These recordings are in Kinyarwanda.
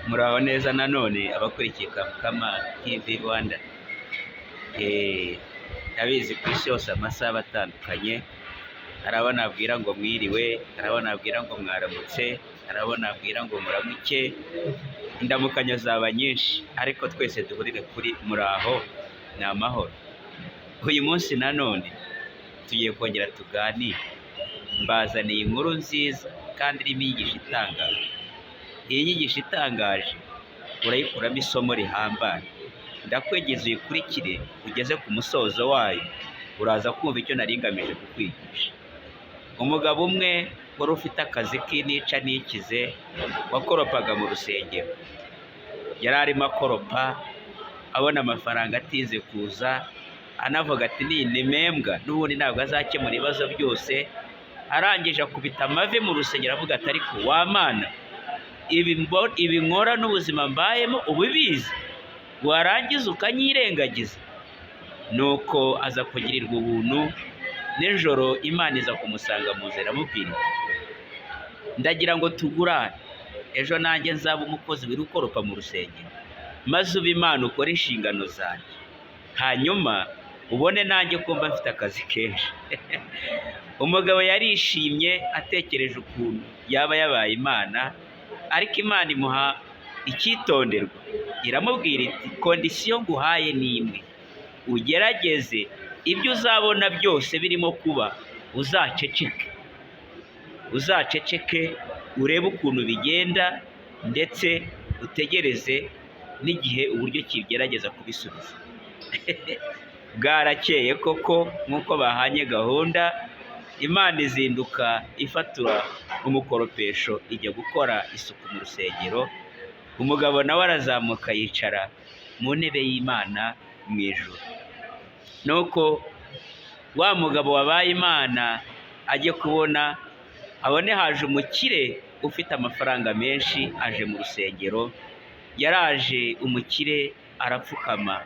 Muraho neza nanone abakurikiye Kamukama TV Rwanda. Ndabizi ku isi yose amasaha atandukanye, hari abo nabwira ngo mwiriwe, hari abo nabwira ngo mwaramutse, hari abo nabwira ngo muramuke, indamukanyo zaba nyinshi, ariko twese duhurire kuri muraho ni amahoro. Uyu munsi nanone tugiye kongera tuganire, mbazaniye inkuru nziza kandi irimo inyigisho itangaje. Iyi nyigisho itangaje urayikuramo isomo rihambaye, ndakwegeza uyikurikire ugeze ku musozo wayo, uraza kumva icyo nari ngamije kukwigisha. Umugabo umwe wari ufite akazi k'inica n'ikize, wakoropaga mu rusengero. Yari arimo akoropa, abona amafaranga atinze kuza, anavuga ati nimembwa n'ubundi ntabwo azakemura ibibazo byose. Arangije akubita amavi mu rusengero avuga ati ariko wa Mana, ibi nkora n'ubuzima mbayemo ubibizi, warangiza ukanyirengagiza? Nuko aza kugirirwa ubuntu, nijoro Imana iza kumusanga mu nzira amubwira iti ndagira ngo tugurane, ejo nanjye nzaba umukozi wiri ukoropa mu rusengero, maze ube Imana ukore inshingano zanjye, hanyuma ubone nanjye ko mba mfite akazi kenshi. Umugabo yarishimye atekereje ukuntu yaba yabaye Imana, ariko Imana imuha icyitonderwa, iramubwira iti kondisiyo nguhaye ni imwe, ugerageze ibyo uzabona byose birimo kuba uzaceceke urebe ukuntu bigenda, ndetse utegereze n'igihe uburyo kigerageza kubisubiza. Bwarakeye koko nk'uko bahanye gahunda, Imana izinduka ifatura umukoropesho ijya gukora isuku mu rusengero. Umugabo nawe arazamuka yicara mu ntebe y'Imana mu ijuru. Nuko wa mugabo wabaye Imana ajye kubona, abone haje umukire ufite amafaranga menshi aje mu rusengero. Yaraje umukire arapfukama,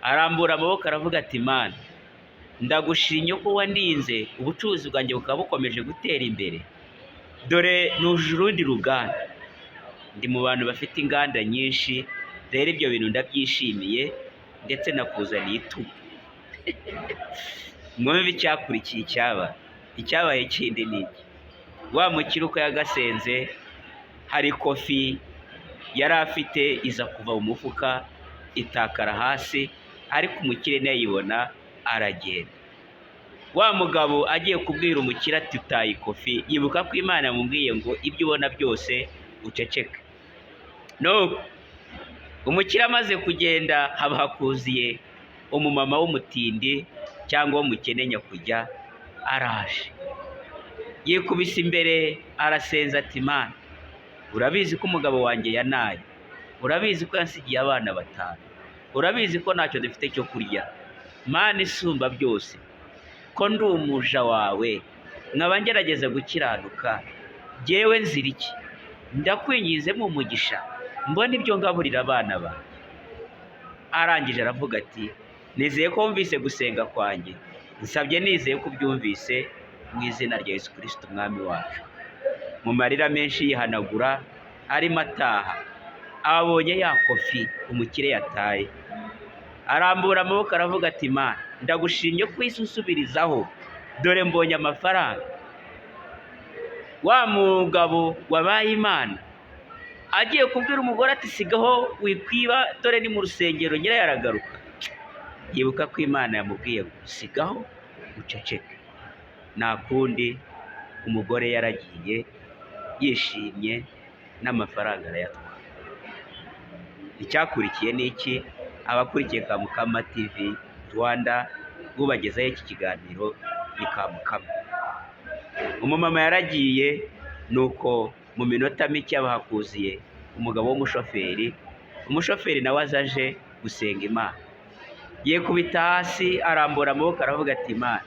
arambura amaboko aravuga ati Imana, ndagushimye ko wandinze ubucuruzi bwanjye bukaba bukomeje gutera imbere. Dore nuje urundi ruganda, ndi mu bantu bafite inganda nyinshi, rero ibyo bintu ndabyishimiye, ndetse nakuzaniye itubu. Mwumve icyakurikiye icyabaye kindi ni iki. Wa mukire uko yagasenze, hari kofi yari afite iza kuva mu mufuka itakara hasi, ariko umukire ntiyayibona aragenda. Wa mugabo agiye kubwira umukire ati utaye ikofi, yibuka ko Imana yamubwiye ngo ibyo ubona byose uceceke. Nuko umukire amaze kugenda, haba hakuziye umumama w'umutindi cyangwa w'umukene nyakujya. Araje yikubise imbere arasenza ati Imana, urabizi ko umugabo wanjye yanaye, urabizi ko yansigiye abana 5, urabizi ko ntacyo dufite cyo kurya. Mana isumba byose, ko ndi umuja wawe, nkaba ngerageza gukiranuka, jyewe nzira iki? Ndakwinginze mu mugisha mbona ibyo ngaburira abana bawe. Arangije aravuga ati nizeye ko wumvise gusenga kwanjye, nsabye nizeye ko ubyumvise, mu izina rya Yesu Kristo umwami wacu. Mu marira menshi yihanagura arimo ataha, abonye ya kofi umukire yataye, arambura amaboko aravuga ati Imana, ndagushimye ko isi usubirizaho, dore mbonye amafaranga. Wa mugabo wabaye Imana agiye kubwira umugore ati sigaho wikwiba, dore ni mu rusengero nyirayo aragaruka. Yibuka ko Imana yamubwiye ngo sigaho uceceke. Nta kundi, umugore yaragiye yishimye n'amafaranga arayatwara. Icyakurikiye ni iki? Abakurikiye Kamukama TV Rwanda, ubagezaho iki kiganiro ni Kamukama. Umumama yaragiye, nuko mu minota mike bahakuziye umugabo w'umushoferi. Umushoferi nawe azaje gusenga Imana, yikubita hasi arambura amaboko aravuga ati Imana,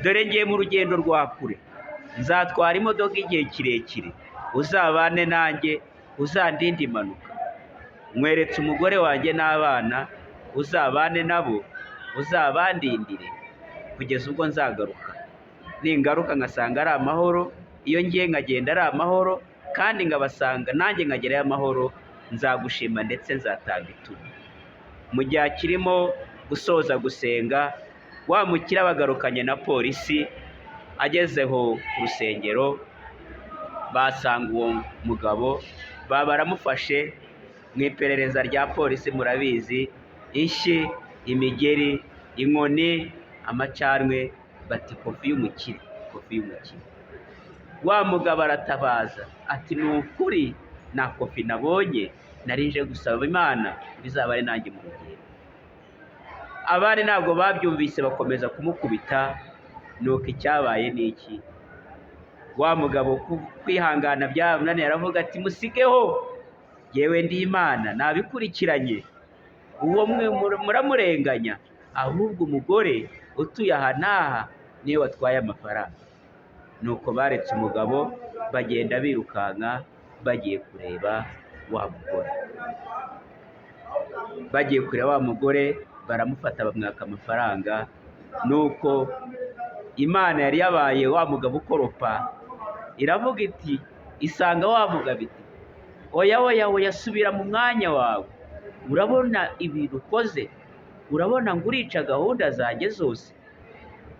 dore ngiye mu rugendo rwa kure, nzatwara imodoka igihe kirekire, uzabane nanjye, uzandinde impanuka. Nkweretse umugore wanjye n'abana, uzabane nabo, uzabandindire kugeza ubwo nzagaruka. Ningaruka ngasanga ari amahoro, iyo ngiye nkagenda ari amahoro, kandi ngabasanga nanjye nkagerayo amahoro, nzagushima ndetse nzatanga ituro. Mu gihe akirimo gusoza gusenga, wa mukire bagarukanye na polisi, agezeho ku rusengero basanga uwo mugabo, baramufashe. Mu iperereza rya polisi murabizi, inshyi, imigeri, inkoni, amacanwe, bati kofi y'umukire, kofi y'umukire. Wa mugabo aratabaza ati ni ukuri nta kofi nabonye, nari nje gusaba Imana bizaba ari nanjye mu rugendo. Abari ntabwo babyumvise, bakomeza kumukubita. Nuko icyabaye ni iki? Wa mugabo kwihangana byamunaniye, aravuga ati musigeho, yewe ndi Imana nabikurikiranye, uwo muramurenganya, ahubwo umugore utuye aha n'aha niwe watwaye amafaranga. Nuko baretse umugabo bagenda birukanka bagiye kureba wa mugore. Bagiye kureba wa mugore baramufata bamwaka amafaranga. Nuko Imana yari yabaye wa mugabo ukoropa, iravuga iti isanga wa mugabo iti oya oya oya, subira mu mwanya wawe, urabona ibintu ukoze, urabona ngo urica gahunda zanjye zose.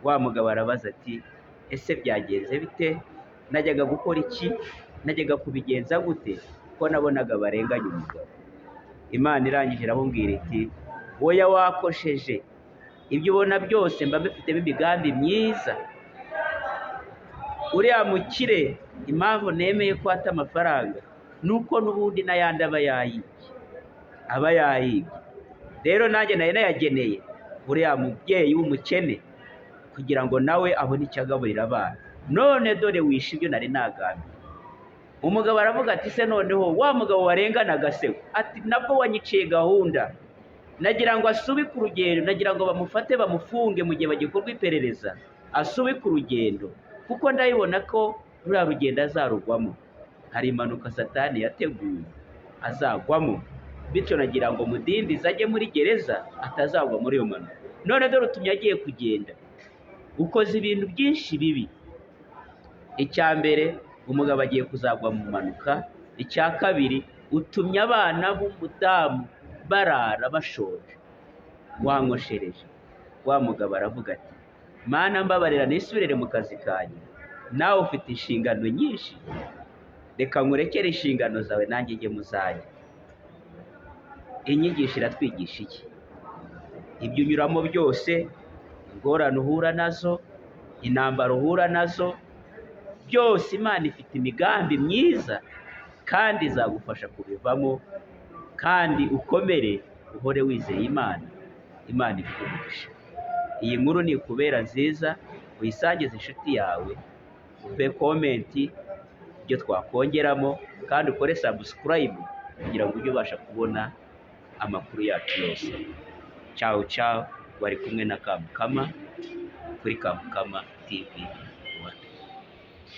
Wa mugabo arabaza ati ese byagenze bite? Najyaga gukora iki? Najyaga kubigenza gute ko nabonaga barenganya umugabo? Imana irangije iramubwira iti oya, wakosheje, ibyo ubona byose mba bifitemo imigambi myiza. Uriya mukire impamvu nemeye ko ata amafaranga nuko n'ubundi n'ayandi aba yayibye. Rero nanjye nari nayageneye uriya mubyeyi w'umukene kugira ngo nawe abone icyo agaburira abana. None dore wishe ibyo nari nagambiye. Umugabo aravuga ati se noneho wa mugabo warenganaga se, ati nabwo wanyiciye gahunda, nagira ngo asubike urugendo, nagira ngo bamufate bamufunge mu gihe bagikorwa iperereza, asubike urugendo, kuko ndabibona ko ruriya rugendo azarugwamo. Hari impanuka Satani yateguye azagwamo, bityo nagira ngo mudindize ajye muri gereza atazagwa muri iyo mpanuka. None dore utumye agiye kugenda, ukoze ibintu byinshi bibi. Icya mbere, umugabo agiye kuzagwa mu mpanuka. Icya kabiri, utumye abana b'umudamu barara bashonje, wankoshereje. Wa mugabo aravuga ati Mana mbabarira nisubirire mu kazi kanjye, nawe ufite inshingano nyinshi, reka nkurekere inshingano zawe nanjye njye mu zanjye. Inyigisho iratwigisha iki? Ibyo unyuramo byose, ingorane uhura nazo, intambara uhura nazo, byose Imana ifite imigambi myiza kandi izagufasha kubivamo, kandi ukomere, uhore wizeye Imana. Imana ikugisha. Iyi nkuru ni ikubera nziza, uyisangize inshuti yawe, upe komenti ibyo twakongeramo, kandi ukore subscribe kugira ngo ujye ubasha kubona amakuru yacu yose. Ciao ciao, wari kumwe na Kamukama kuri Kamukama TV.